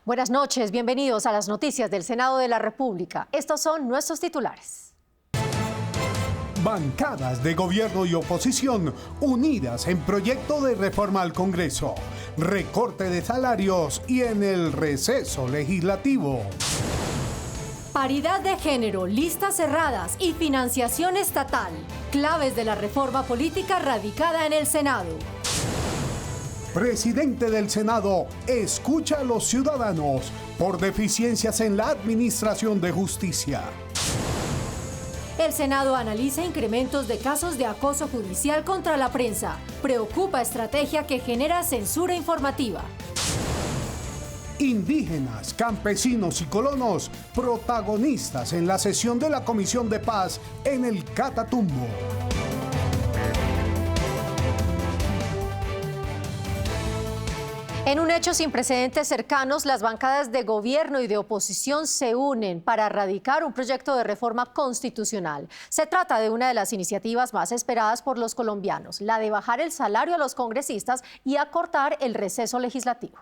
Buenas noches, bienvenidos a las noticias del Senado de la República. Estos son nuestros titulares. Bancadas de gobierno y oposición unidas en proyecto de reforma al Congreso, recorte de salarios y en el receso legislativo. Paridad de género, listas cerradas y financiación estatal, claves de la reforma política radicada en el Senado. Presidente del Senado escucha a los ciudadanos por deficiencias en la administración de justicia. El Senado analiza incrementos de casos de acoso judicial contra la prensa. Preocupa estrategia que genera censura informativa. Indígenas, campesinos y colonos protagonistas en la sesión de la Comisión de Paz en el Catatumbo. En un hecho sin precedentes cercanos, las bancadas de gobierno y de oposición se unen para radicar un proyecto de reforma constitucional. Se trata de una de las iniciativas más esperadas por los colombianos, la de bajar el salario a los congresistas y acortar el receso legislativo.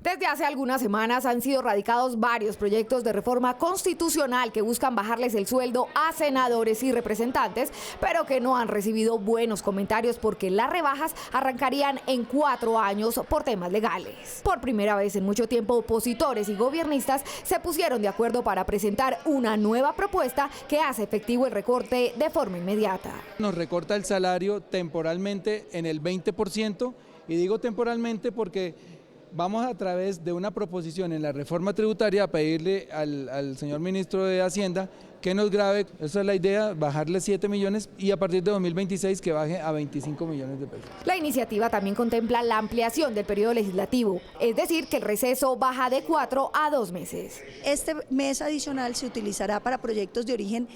Desde hace algunas semanas han sido radicados varios proyectos de reforma constitucional que buscan bajarles el sueldo a senadores y representantes, pero que no han recibido buenos comentarios porque las rebajas arrancarían en 4 años por temas legales. Por primera vez en mucho tiempo, opositores y gobiernistas se pusieron de acuerdo para presentar una nueva propuesta que hace efectivo el recorte de forma inmediata. Nos recorta el salario temporalmente en el 20%, y digo temporalmente porque vamos a través de una proposición en la reforma tributaria a pedirle al señor ministro de Hacienda que nos grave, esa es la idea, bajarle 7 millones y a partir de 2026 que baje a 25 millones de pesos. La iniciativa también contempla la ampliación del periodo legislativo, es decir, que el receso baja de 4 a 2 meses. Este mes adicional se utilizará para proyectos de origen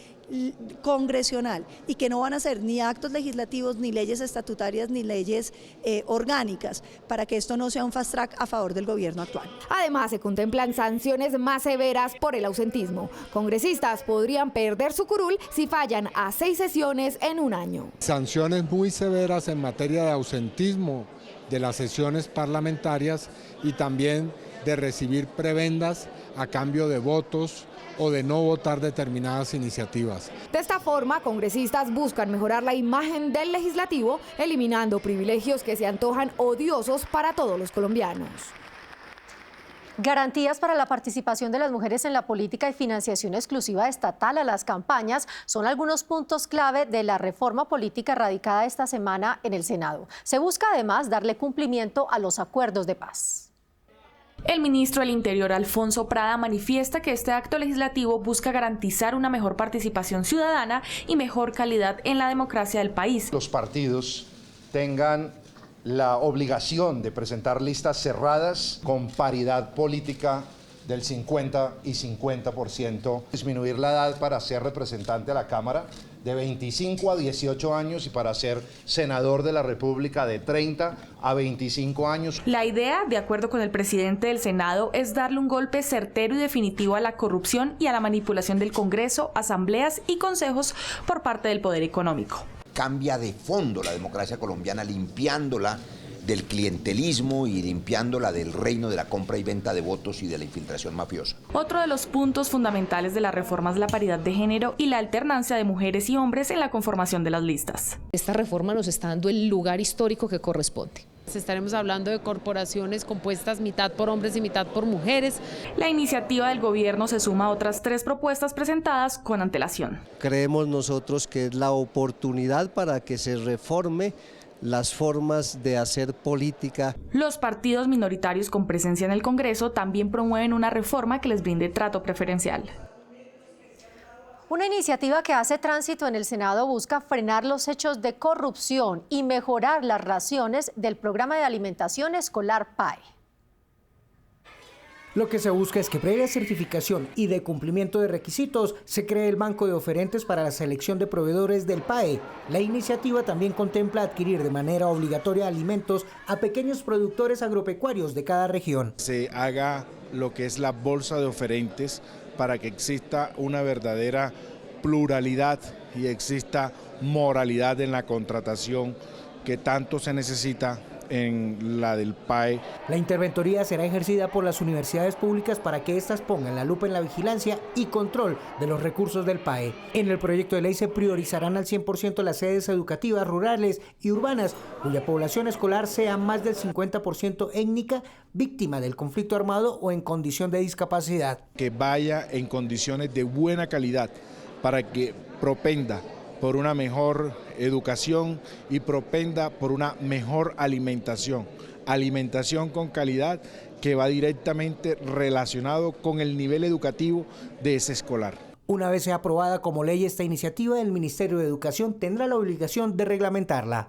congresional y que no van a ser ni actos legislativos, ni leyes estatutarias, ni leyes orgánicas, para que esto no sea un fast track a favor del gobierno actual. Además, se contemplan sanciones más severas por el ausentismo. Congresistas podrían perder su curul si fallan a 6 sesiones en un año. Sanciones muy severas en materia de ausentismo de las sesiones parlamentarias y también de recibir prebendas a cambio de votos o de no votar determinadas iniciativas. De esta forma, congresistas buscan mejorar la imagen del legislativo, eliminando privilegios que se antojan odiosos para todos los colombianos. Garantías para la participación de las mujeres en la política y financiación exclusiva estatal a las campañas son algunos puntos clave de la reforma política radicada esta semana en el Senado. Se busca además darle cumplimiento a los acuerdos de paz. El ministro del Interior, Alfonso Prada, manifiesta que este acto legislativo busca garantizar una mejor participación ciudadana y mejor calidad en la democracia del país. Los partidos tengan la obligación de presentar listas cerradas con paridad política del 50 y 50%, disminuir la edad para ser representante a la Cámara de 25 a 18 años y para ser senador de la República de 30 a 25 años. La idea, de acuerdo con el presidente del Senado, es darle un golpe certero y definitivo a la corrupción y a la manipulación del Congreso, asambleas y consejos por parte del poder económico. Cambia de fondo la democracia colombiana, limpiándola del clientelismo y limpiándola del reino de la compra y venta de votos y de la infiltración mafiosa. Otro de los puntos fundamentales de la reforma es la paridad de género y la alternancia de mujeres y hombres en la conformación de las listas. Esta reforma nos está dando el lugar histórico que corresponde. Estaremos hablando de corporaciones compuestas mitad por hombres y mitad por mujeres. La iniciativa del gobierno se suma a otras 3 propuestas presentadas con antelación. Creemos nosotros que es la oportunidad para que se reforme las formas de hacer política. Los partidos minoritarios con presencia en el Congreso también promueven una reforma que les brinde trato preferencial. Una iniciativa que hace tránsito en el Senado busca frenar los hechos de corrupción y mejorar las raciones del programa de alimentación escolar PAE. Lo que se busca es que previa certificación y de cumplimiento de requisitos se cree el banco de oferentes para la selección de proveedores del PAE. La iniciativa también contempla adquirir de manera obligatoria alimentos a pequeños productores agropecuarios de cada región. Se haga lo que es la bolsa de oferentes para que exista una verdadera pluralidad y exista moralidad en la contratación que tanto se necesita en la del PAE. La interventoría será ejercida por las universidades públicas para que éstas pongan la lupa en la vigilancia y control de los recursos del PAE. En el proyecto de ley se priorizarán al 100% las sedes educativas rurales y urbanas, cuya población escolar sea más del 50% étnica, víctima del conflicto armado o en condición de discapacidad. Que vaya en condiciones de buena calidad para que propenda por una mejor educación y propenda por una mejor alimentación con calidad que va directamente relacionado con el nivel educativo de ese escolar. Una vez sea aprobada como ley esta iniciativa, el Ministerio de Educación tendrá la obligación de reglamentarla.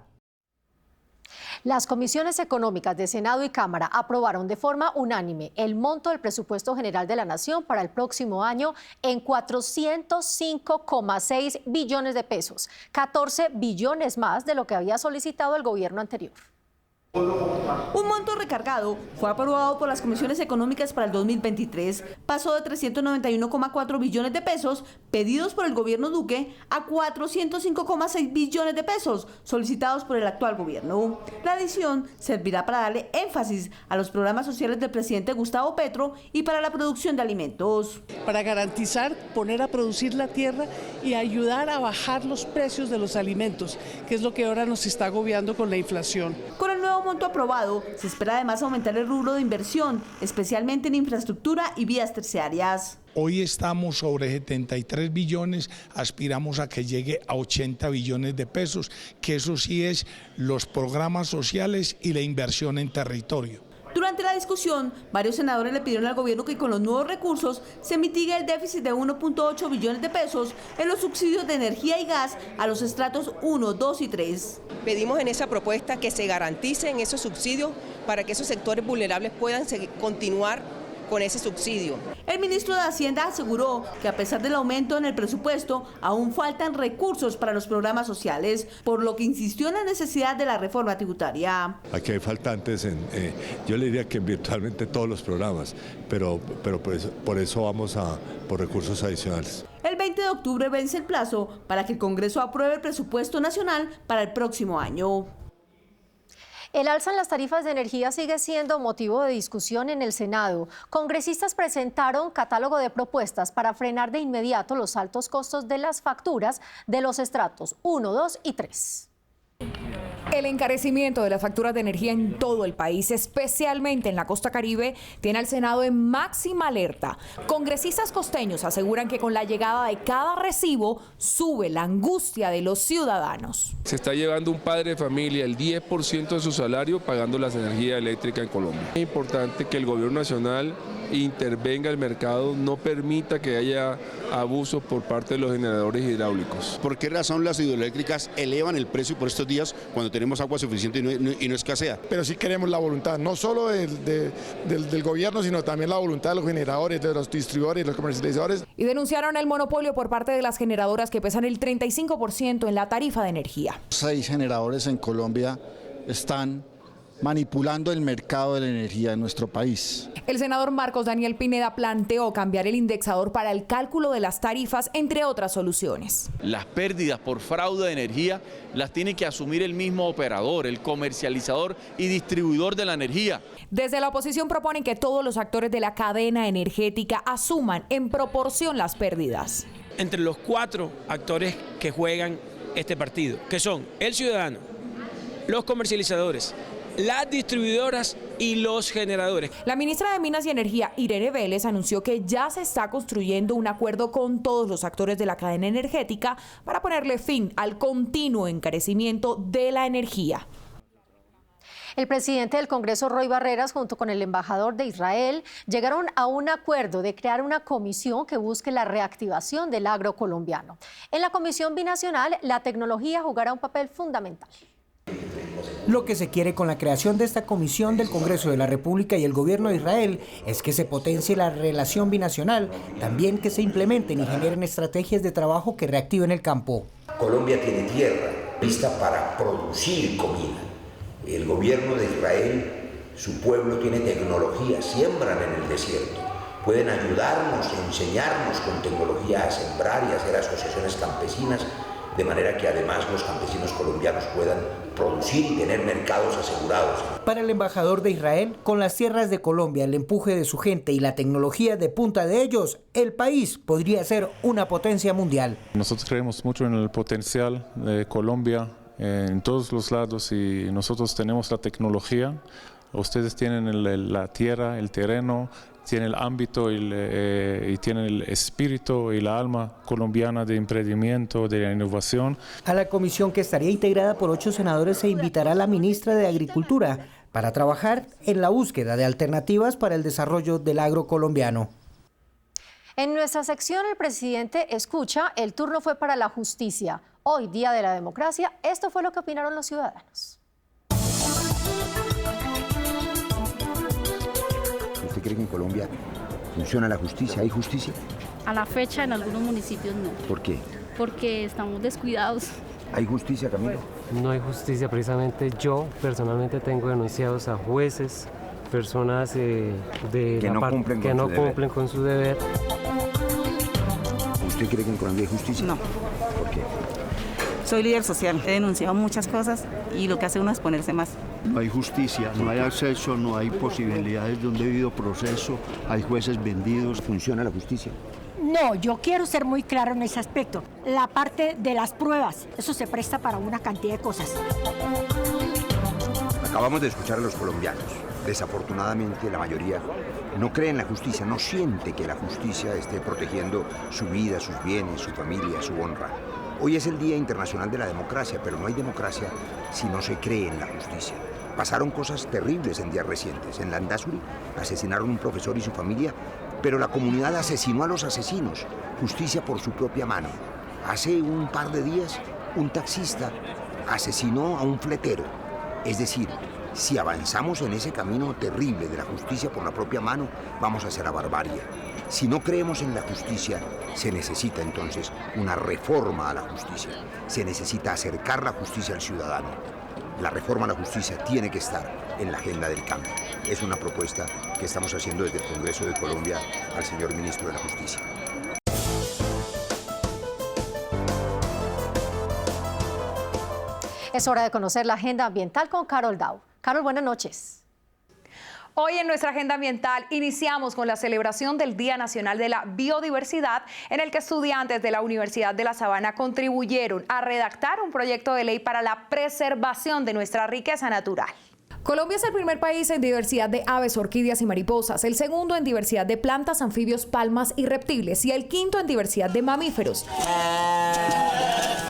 Las comisiones económicas de Senado y Cámara aprobaron de forma unánime el monto del presupuesto general de la Nación para el próximo año en 405,6 billones de pesos, 14 billones más de lo que había solicitado el gobierno anterior. Un monto recargado fue aprobado por las comisiones económicas para el 2023. Pasó de 391,4 billones de pesos pedidos por el gobierno Duque a 405,6 billones de pesos solicitados por el actual gobierno. La adición servirá para darle énfasis a los programas sociales del presidente Gustavo Petro y para la producción de alimentos. Para garantizar, poner a producir la tierra y ayudar a bajar los precios de los alimentos, que es lo que ahora nos está agobiando con la inflación. Con el nuevo monto aprobado, se espera además aumentar el rubro de inversión, especialmente en infraestructura y vías terciarias. Hoy estamos sobre 73 billones, aspiramos a que llegue a 80 billones de pesos, que eso sí es los programas sociales y la inversión en territorio. Durante la discusión, varios senadores le pidieron al gobierno que con los nuevos recursos se mitigue el déficit de 1.8 billones de pesos en los subsidios de energía y gas a los estratos 1, 2 y 3. Pedimos en esa propuesta que se garanticen esos subsidios para que esos sectores vulnerables puedan continuar con ese subsidio. El ministro de Hacienda aseguró que a pesar del aumento en el presupuesto, aún faltan recursos para los programas sociales, por lo que insistió en la necesidad de la reforma tributaria. Aquí hay faltantes, yo le diría que en virtualmente todos los programas, pero por eso vamos por recursos adicionales. El 20 de octubre vence el plazo para que el Congreso apruebe el presupuesto nacional para el próximo año. El alza en las tarifas de energía sigue siendo motivo de discusión en el Senado. Congresistas presentaron catálogo de propuestas para frenar de inmediato los altos costos de las facturas de los estratos 1, 2 y 3. El encarecimiento de las facturas de energía en todo el país, especialmente en la costa caribe, tiene al Senado en máxima alerta. Congresistas costeños aseguran que con la llegada de cada recibo sube la angustia de los ciudadanos. Se está llevando un padre de familia el 10% de su salario pagando la energía eléctrica en Colombia. Es importante que el gobierno nacional intervenga el mercado, no permita que haya abusos por parte de los generadores hidráulicos. ¿Por qué razón las hidroeléctricas elevan el precio por estos días cuando tenemos agua suficiente y no escasea? Pero sí queremos la voluntad, no solo del gobierno, sino también la voluntad de los generadores, de los distribuidores y los comercializadores. Y denunciaron el monopolio por parte de las generadoras que pesan el 35% en la tarifa de energía. 6 generadores en Colombia están manipulando el mercado de la energía en nuestro país. El senador Marcos Daniel Pineda planteó cambiar el indexador para el cálculo de las tarifas, entre otras soluciones. Las pérdidas por fraude de energía las tiene que asumir el mismo operador, el comercializador y distribuidor de la energía. Desde la oposición proponen que todos los actores de la cadena energética asuman en proporción las pérdidas. Entre los 4 actores que juegan este partido, que son el ciudadano, los comercializadores, las distribuidoras y los generadores. La ministra de Minas y Energía, Irene Vélez, anunció que ya se está construyendo un acuerdo con todos los actores de la cadena energética para ponerle fin al continuo encarecimiento de la energía. El presidente del Congreso, Roy Barreras, junto con el embajador de Israel, llegaron a un acuerdo de crear una comisión que busque la reactivación del agro colombiano. En la comisión binacional, la tecnología jugará un papel fundamental. Lo que se quiere con la creación de esta comisión del Congreso de la República y el gobierno de Israel es que se potencie la relación binacional, también que se implementen y generen estrategias de trabajo que reactiven el campo. Colombia tiene tierra lista para producir comida. El gobierno de Israel, su pueblo tiene tecnología, siembran en el desierto. Pueden ayudarnos, enseñarnos con tecnología a sembrar y a hacer asociaciones campesinas de manera que además los campesinos colombianos puedan producir y tener mercados asegurados. Para el embajador de Israel, con las tierras de Colombia, el empuje de su gente y la tecnología de punta de ellos, el país podría ser una potencia mundial. Nosotros creemos mucho en el potencial de Colombia en todos los lados y nosotros tenemos la tecnología, ustedes tienen la tierra, el terreno, tienen el ámbito y tienen el espíritu y la alma colombiana de emprendimiento, de la innovación. A la comisión, que estaría integrada por 8 senadores, se invitará a la ministra de Agricultura para trabajar en la búsqueda de alternativas para el desarrollo del agro colombiano. En nuestra sección El Presidente Escucha, el turno fue para la justicia. Hoy, Día de la Democracia, esto fue lo que opinaron los ciudadanos. ¿Usted cree que en Colombia funciona la justicia? ¿Hay justicia? A la fecha en algunos municipios no. ¿Por qué? Porque estamos descuidados. ¿Hay justicia, Camilo? No hay justicia, precisamente yo personalmente tengo denunciados a jueces, personas que no cumplen con su deber. ¿Usted cree que en Colombia hay justicia? No. ¿Por qué? Soy líder social, he denunciado muchas cosas y lo que hace uno es ponerse más. No hay justicia, no hay acceso, no hay posibilidades de un debido proceso, hay jueces vendidos. ¿Funciona la justicia? No, yo quiero ser muy claro en ese aspecto. La parte de las pruebas, eso se presta para una cantidad de cosas. Acabamos de escuchar a los colombianos. Desafortunadamente, la mayoría no cree en la justicia, no siente que la justicia esté protegiendo su vida, sus bienes, su familia, su honra. Hoy es el Día Internacional de la Democracia, pero no hay democracia si no se cree en la justicia. Pasaron cosas terribles en días recientes. En Landazuri asesinaron a un profesor y su familia, pero la comunidad asesinó a los asesinos. Justicia por su propia mano. Hace un par de días, un taxista asesinó a un fletero. Es decir, si avanzamos en ese camino terrible de la justicia por la propia mano, vamos hacia la barbarie. Si no creemos en la justicia, se necesita entonces una reforma a la justicia. Se necesita acercar la justicia al ciudadano. La reforma a la justicia tiene que estar en la agenda del cambio. Es una propuesta que estamos haciendo desde el Congreso de Colombia al señor Ministro de la Justicia. Es hora de conocer la agenda ambiental con Carol Dow. Carol, buenas noches. Hoy en nuestra agenda ambiental iniciamos con la celebración del Día Nacional de la Biodiversidad, en el que estudiantes de la Universidad de La Sabana contribuyeron a redactar un proyecto de ley para la preservación de nuestra riqueza natural. Colombia es el primer país en diversidad de aves, orquídeas y mariposas, el segundo en diversidad de plantas, anfibios, palmas y reptiles y el quinto en diversidad de mamíferos.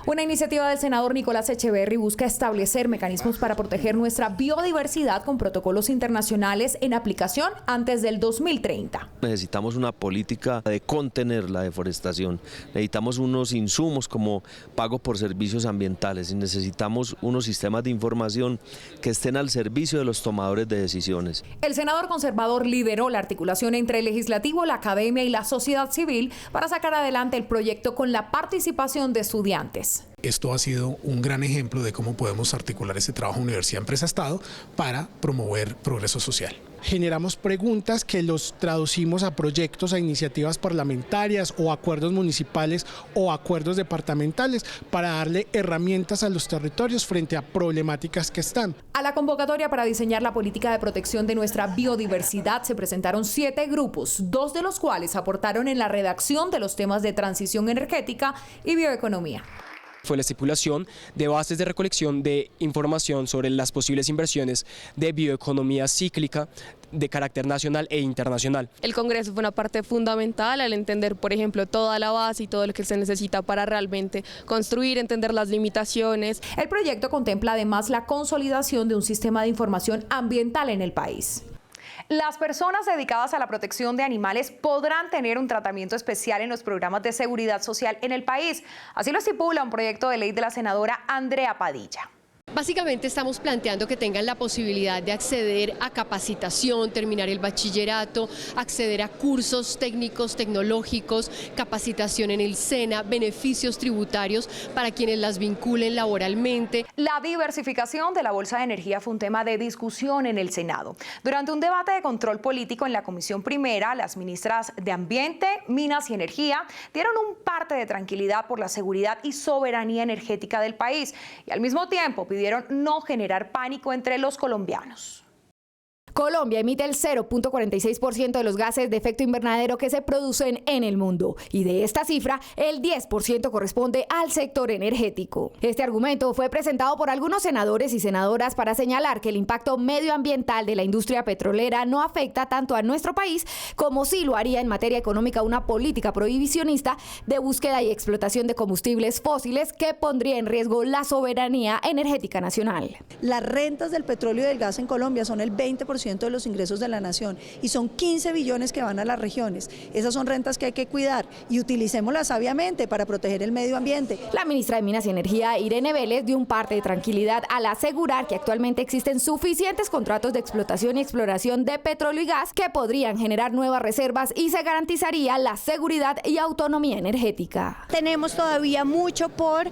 Una iniciativa del senador Nicolás Echeverry busca establecer mecanismos para proteger nuestra biodiversidad con protocolos internacionales en aplicación antes del 2030. Necesitamos una política de contener la deforestación, necesitamos unos insumos como pago por servicios ambientales y necesitamos unos sistemas de información que estén al servicio de los tomadores de decisiones. El senador conservador lideró la articulación entre el legislativo, la academia y la sociedad civil para sacar adelante el proyecto con la participación de estudiantes. Esto ha sido un gran ejemplo de cómo podemos articular ese trabajo universidad-empresa-estado para promover progreso social. Generamos preguntas que los traducimos a proyectos, a iniciativas parlamentarias o acuerdos municipales o acuerdos departamentales para darle herramientas a los territorios frente a problemáticas que están. A la convocatoria para diseñar la política de protección de nuestra biodiversidad se presentaron 7 grupos, 2 de los cuales aportaron en la redacción de los temas de transición energética y bioeconomía. Fue la estipulación de bases de recolección de información sobre las posibles inversiones de bioeconomía cíclica de carácter nacional e internacional. El Congreso fue una parte fundamental al entender, por ejemplo, toda la base y todo lo que se necesita para realmente construir, entender las limitaciones. El proyecto contempla además la consolidación de un sistema de información ambiental en el país. Las personas dedicadas a la protección de animales podrán tener un tratamiento especial en los programas de seguridad social en el país. Así lo estipula un proyecto de ley de la senadora Andrea Padilla. Básicamente estamos planteando que tengan la posibilidad de acceder a capacitación, terminar el bachillerato, acceder a cursos técnicos, tecnológicos, capacitación en el SENA, beneficios tributarios para quienes las vinculen laboralmente. La diversificación de la Bolsa de Energía fue un tema de discusión en el Senado. Durante un debate de control político en la Comisión Primera, las ministras de Ambiente, Minas y Energía dieron un parte de tranquilidad por la seguridad y soberanía energética del país y al mismo tiempo pidieron no generar pánico entre los colombianos. Colombia emite el 0.46% de los gases de efecto invernadero que se producen en el mundo y de esta cifra el 10% corresponde al sector energético. Este argumento fue presentado por algunos senadores y senadoras para señalar que el impacto medioambiental de la industria petrolera no afecta tanto a nuestro país como sí lo haría en materia económica una política prohibicionista de búsqueda y explotación de combustibles fósiles que pondría en riesgo la soberanía energética nacional. Las rentas del petróleo y del gas en Colombia son el 20% de los ingresos de la nación y son 15 billones que van a las regiones. Esas son rentas que hay que cuidar y utilicémoslas sabiamente para proteger el medio ambiente. La ministra de Minas y Energía, Irene Vélez, dio un parte de tranquilidad al asegurar que actualmente existen suficientes contratos de explotación y exploración de petróleo y gas que podrían generar nuevas reservas y se garantizaría la seguridad y autonomía energética. Tenemos todavía mucho por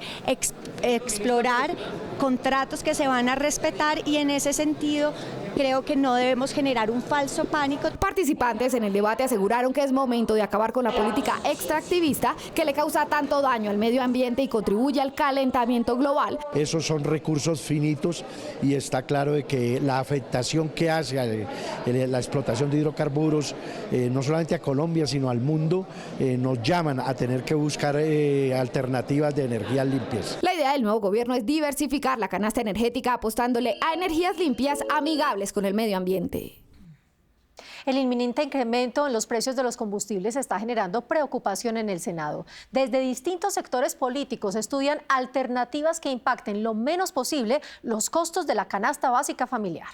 explorar, contratos que se van a respetar y en ese sentido creo que no debemos generar un falso pánico. Participantes en el debate aseguraron que es momento de acabar con la política extractivista que le causa tanto daño al medio ambiente y contribuye al calentamiento global. Esos son recursos finitos y está claro de que la afectación que hace la explotación de hidrocarburos, no solamente a Colombia sino al mundo, nos llaman a tener que buscar alternativas de energías limpias. La idea del nuevo gobierno es diversificar la canasta energética apostándole a energías limpias amigables con el medio ambiente. El inminente incremento en los precios de los combustibles está generando preocupación en el Senado. Desde distintos sectores políticos estudian alternativas que impacten lo menos posible los costos de la canasta básica familiar.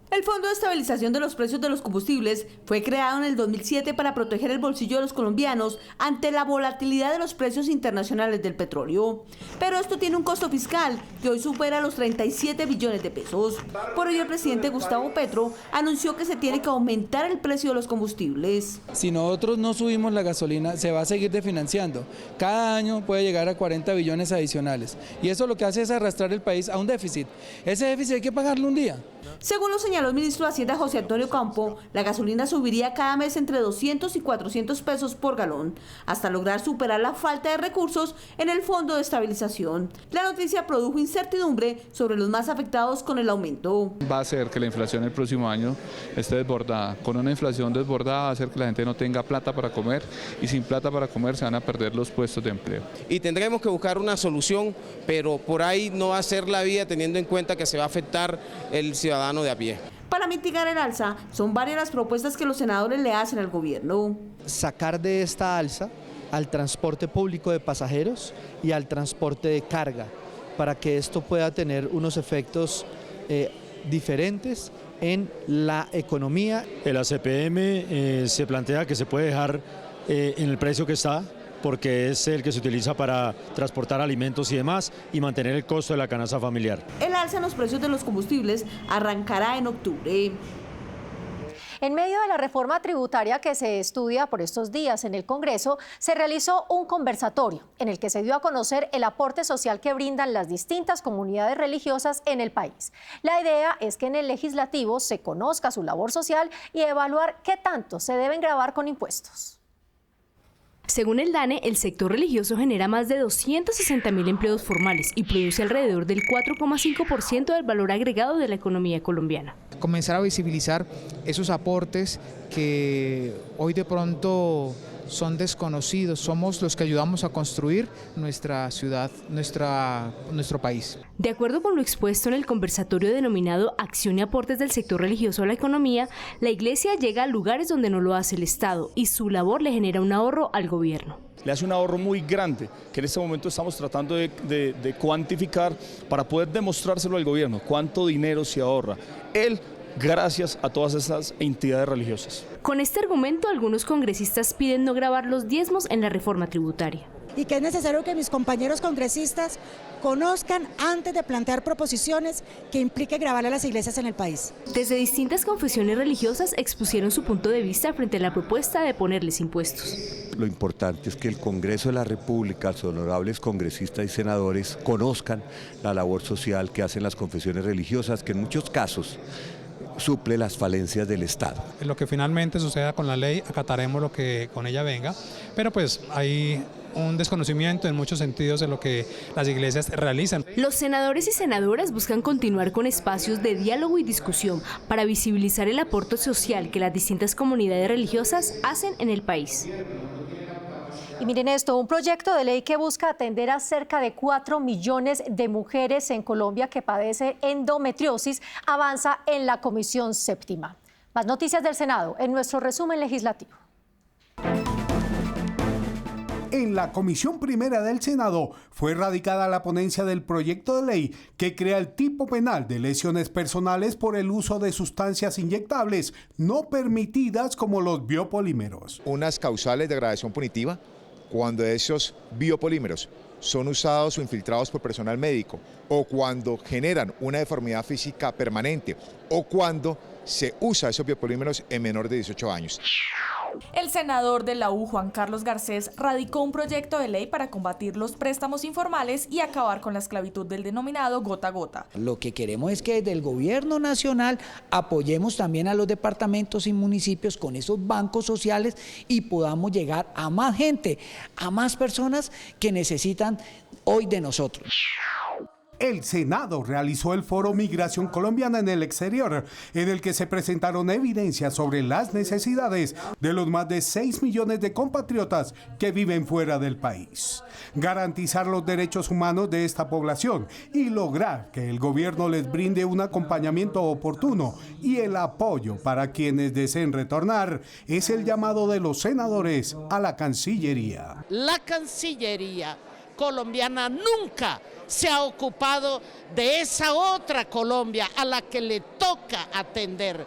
El Fondo de Estabilización de los Precios de los Combustibles fue creado en el 2007 para proteger el bolsillo de los colombianos ante la volatilidad de los precios internacionales del petróleo. Pero esto tiene un costo fiscal que hoy supera los 37 billones de pesos. Por ello, el presidente Gustavo Petro anunció que se tiene que aumentar el precio de los combustibles. Si nosotros no subimos la gasolina, se va a seguir desfinanciando. Cada año puede llegar a 40 billones adicionales. Y eso lo que hace es arrastrar el país a un déficit. Ese déficit hay que pagarlo un día. Según lo señaló el ministro de Hacienda José Antonio Campo, la gasolina subiría cada mes entre 200 y 400 pesos por galón, hasta lograr superar la falta de recursos en el Fondo de Estabilización. La noticia produjo incertidumbre sobre los más afectados con el aumento. Va a hacer que la inflación el próximo año esté desbordada. Con una inflación desbordada va a hacer que la gente no tenga plata para comer y sin plata para comer se van a perder los puestos de empleo. Y tendremos que buscar una solución, pero por ahí no va a ser la vía teniendo en cuenta que se va a afectar el ciudadano de a pie. Para mitigar el alza, son varias las propuestas que los senadores le hacen al gobierno. Sacar de esta alza al transporte público de pasajeros y al transporte de carga, para que esto pueda tener unos efectos diferentes en la economía. El ACPM se plantea que se puede dejar en el precio que está, porque es el que se utiliza para transportar alimentos y demás y mantener el costo de la canasta familiar. El alza en los precios de los combustibles arrancará en octubre. En medio de la reforma tributaria que se estudia por estos días en el Congreso, se realizó un conversatorio en el que se dio a conocer el aporte social que brindan las distintas comunidades religiosas en el país. La idea es que en el legislativo se conozca su labor social y evaluar qué tanto se deben gravar con impuestos. Según el DANE, el sector religioso genera más de 260.000 empleos formales y produce alrededor del 4,5% del valor agregado de la economía colombiana. Comenzar a visibilizar esos aportes que hoy de pronto son desconocidos, somos los que ayudamos a construir nuestra ciudad, nuestro país. De acuerdo con lo expuesto en el conversatorio denominado Acción y aportes del sector religioso a la economía, la Iglesia llega a lugares donde no lo hace el Estado y su labor le genera un ahorro al gobierno. Le hace un ahorro muy grande que en este momento estamos tratando de cuantificar para poder demostrárselo al gobierno, cuánto dinero se ahorra él gracias a todas esas entidades religiosas. Con este argumento, algunos congresistas piden no gravar los diezmos en la reforma tributaria. y que es necesario que mis compañeros congresistas conozcan antes de plantear proposiciones que impliquen gravar a las iglesias en el país. Desde distintas confesiones religiosas expusieron su punto de vista frente a la propuesta de ponerles impuestos. Lo importante es que el Congreso de la República, los honorables congresistas y senadores conozcan la labor social que hacen las confesiones religiosas, que en muchos casos suple las falencias del Estado. Lo que finalmente suceda con la ley, acataremos lo que con ella venga, pero pues hay un desconocimiento en muchos sentidos de lo que las iglesias realizan. Los senadores y senadoras buscan continuar con espacios de diálogo y discusión para visibilizar el aporte social que las distintas comunidades religiosas hacen en el país. Y miren esto, un proyecto de ley que busca atender a cerca de 4 millones de mujeres en Colombia que padecen endometriosis avanza en la Comisión Séptima. Más noticias del Senado en nuestro resumen legislativo. En la Comisión Primera del Senado fue radicada la ponencia del proyecto de ley que crea el tipo penal de lesiones personales por el uso de sustancias inyectables no permitidas como los biopolímeros. Unas causales de agravación punitiva cuando esos biopolímeros son usados o infiltrados por personal médico, o cuando generan una deformidad física permanente, o cuando se usa esos biopolímeros en menor de 18 años. El senador de la U, Juan Carlos Garcés, radicó un proyecto de ley para combatir los préstamos informales y acabar con la esclavitud del denominado gota a gota. Lo que queremos es que desde el gobierno nacional apoyemos también a los departamentos y municipios con esos bancos sociales y podamos llegar a más gente, a más personas que necesitan hoy de nosotros. El Senado realizó el foro Migración Colombiana en el Exterior, en el que se presentaron evidencias sobre las necesidades de los más de 6 millones de compatriotas que viven fuera del país. Garantizar los derechos humanos de esta población y lograr que el gobierno les brinde un acompañamiento oportuno y el apoyo para quienes deseen retornar es el llamado de los senadores a la Cancillería. La Cancillería colombiana nunca se ha ocupado de esa otra Colombia a la que le toca atender.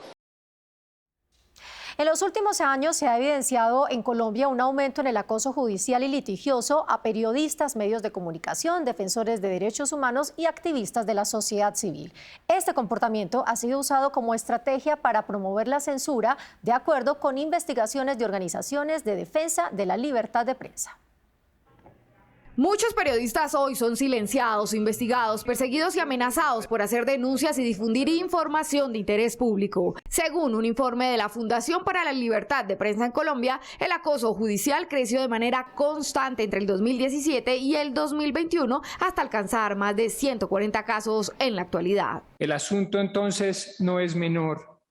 En los últimos años se ha evidenciado en Colombia un aumento en el acoso judicial y litigioso a periodistas, medios de comunicación, defensores de derechos humanos y activistas de la sociedad civil. Este comportamiento ha sido usado como estrategia para promover la censura, de acuerdo con investigaciones de organizaciones de defensa de la libertad de prensa. Muchos periodistas hoy son silenciados, investigados, perseguidos y amenazados por hacer denuncias y difundir información de interés público. Según un informe de la Fundación para la Libertad de Prensa en Colombia, el acoso judicial creció de manera constante entre el 2017 y el 2021 hasta alcanzar más de 140 casos en la actualidad. El asunto entonces no es menor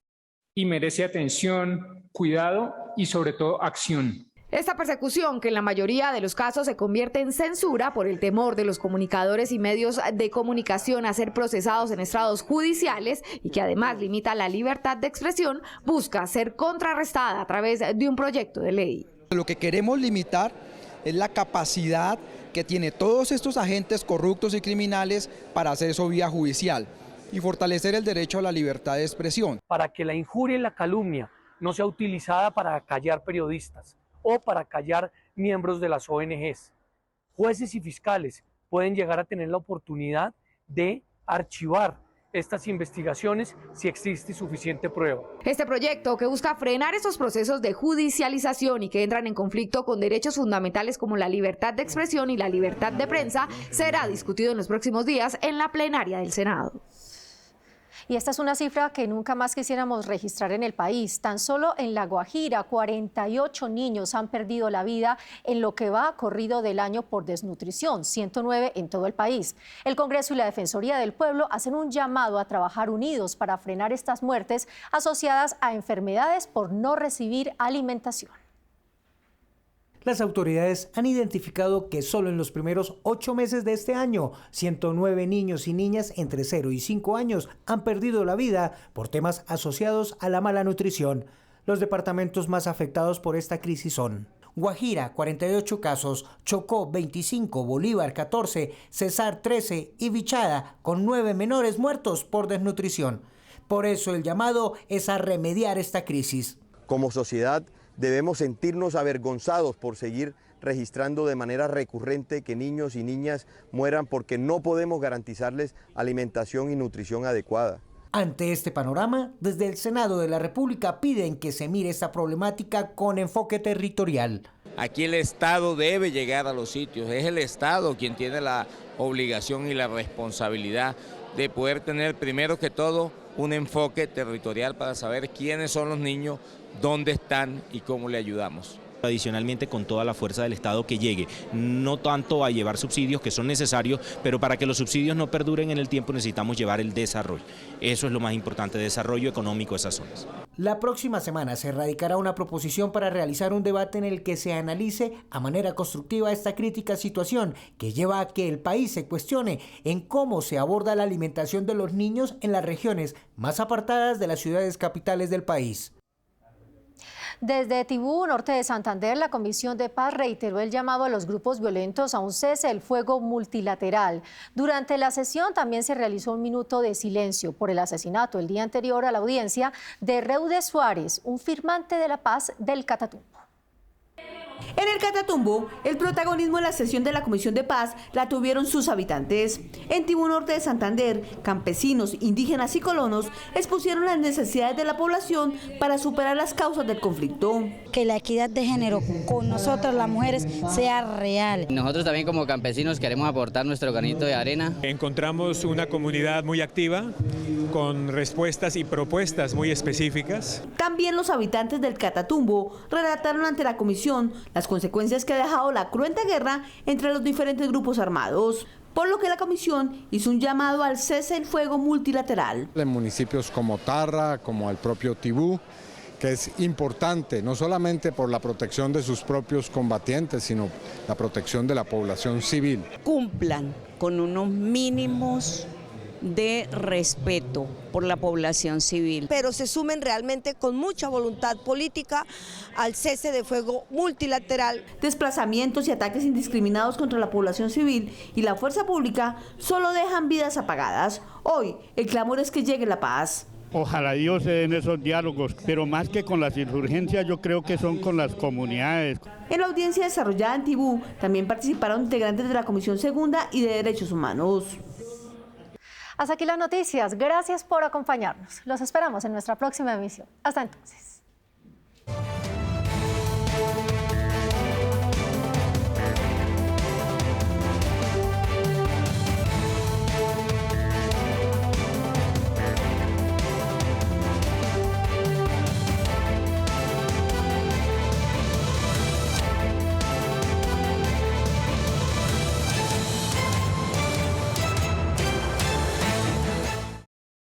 y merece atención, cuidado y sobre todo acción. Esta persecución, que en la mayoría de los casos se convierte en censura por el temor de los comunicadores y medios de comunicación a ser procesados en estrados judiciales y que además limita la libertad de expresión, busca ser contrarrestada a través de un proyecto de ley. Lo que queremos limitar es la capacidad que tienen todos estos agentes corruptos y criminales para hacer eso vía judicial y fortalecer el derecho a la libertad de expresión. Para que la injuria y la calumnia no sea utilizada para callar periodistas o para callar miembros de las ONGs. Jueces y fiscales pueden llegar a tener la oportunidad de archivar estas investigaciones si existe suficiente prueba. Este proyecto, que busca frenar esos procesos de judicialización y que entran en conflicto con derechos fundamentales como la libertad de expresión y la libertad de prensa, será discutido en los próximos días en la plenaria del Senado. Y esta es una cifra que nunca más quisiéramos registrar en el país. Tan solo en La Guajira, 48 niños han perdido la vida en lo que va corrido del año por desnutrición, 109 en todo el país. El Congreso y la Defensoría del Pueblo hacen un llamado a trabajar unidos para frenar estas muertes asociadas a enfermedades por no recibir alimentación. Las autoridades han identificado que solo en los primeros 8 meses de este año, 109 niños y niñas entre 0 y 5 años han perdido la vida por temas asociados a la mala nutrición. Los departamentos más afectados por esta crisis son Guajira, 48 casos, Chocó, 25, Bolívar, 14, Cesar, 13 y Vichada, con 9 menores muertos por desnutrición. Por eso el llamado es a remediar esta crisis. Como sociedad, debemos sentirnos avergonzados por seguir registrando de manera recurrente que niños y niñas mueran porque no podemos garantizarles alimentación y nutrición adecuada. Ante este panorama, desde el Senado de la República piden que se mire esta problemática con enfoque territorial. Aquí el Estado debe llegar a los sitios, es el Estado quien tiene la obligación y la responsabilidad de poder tener primero que todo un enfoque territorial para saber quiénes son los niños, dónde están y cómo le ayudamos. Adicionalmente con toda la fuerza del Estado que llegue, no tanto a llevar subsidios que son necesarios, pero para que los subsidios no perduren en el tiempo necesitamos llevar el desarrollo. Eso es lo más importante, desarrollo económico de esas zonas. La próxima semana se radicará una proposición para realizar un debate en el que se analice a manera constructiva esta crítica situación que lleva a que el país se cuestione en cómo se aborda la alimentación de los niños en las regiones más apartadas de las ciudades capitales del país. Desde Tibú, norte de Santander, la Comisión de Paz reiteró el llamado a los grupos violentos a un cese el fuego multilateral. Durante la sesión también se realizó un minuto de silencio por el asesinato el día anterior a la audiencia de Reude Suárez, un firmante de la paz del Catatumbo. En el Catatumbo, el protagonismo de la sesión de la Comisión de Paz la tuvieron sus habitantes. En Tibú Norte de Santander, campesinos, indígenas y colonos expusieron las necesidades de la población para superar las causas del conflicto. Que la equidad de género con nosotras las mujeres sea real. Nosotros también como campesinos queremos aportar nuestro granito de arena. Encontramos una comunidad muy activa, con respuestas y propuestas muy específicas. También los habitantes del Catatumbo relataron ante la comisión las consecuencias que ha dejado la cruenta guerra entre los diferentes grupos armados, por lo que la comisión hizo un llamado al cese del fuego multilateral. En municipios como Tarra, como el propio Tibú, que es importante no solamente por la protección de sus propios combatientes, sino la protección de la población civil. Cumplan con unos mínimos de respeto por la población civil. Pero se sumen realmente con mucha voluntad política al cese de fuego multilateral. Desplazamientos y ataques indiscriminados contra la población civil y la fuerza pública solo dejan vidas apagadas. Hoy el clamor es que llegue la paz. Ojalá Dios se den esos diálogos, pero más que con las insurgencias yo creo que son con las comunidades. En la audiencia desarrollada en Tibú también participaron integrantes de la Comisión Segunda y de Derechos Humanos. Hasta aquí las noticias. Gracias por acompañarnos. Los esperamos en nuestra próxima emisión. Hasta entonces.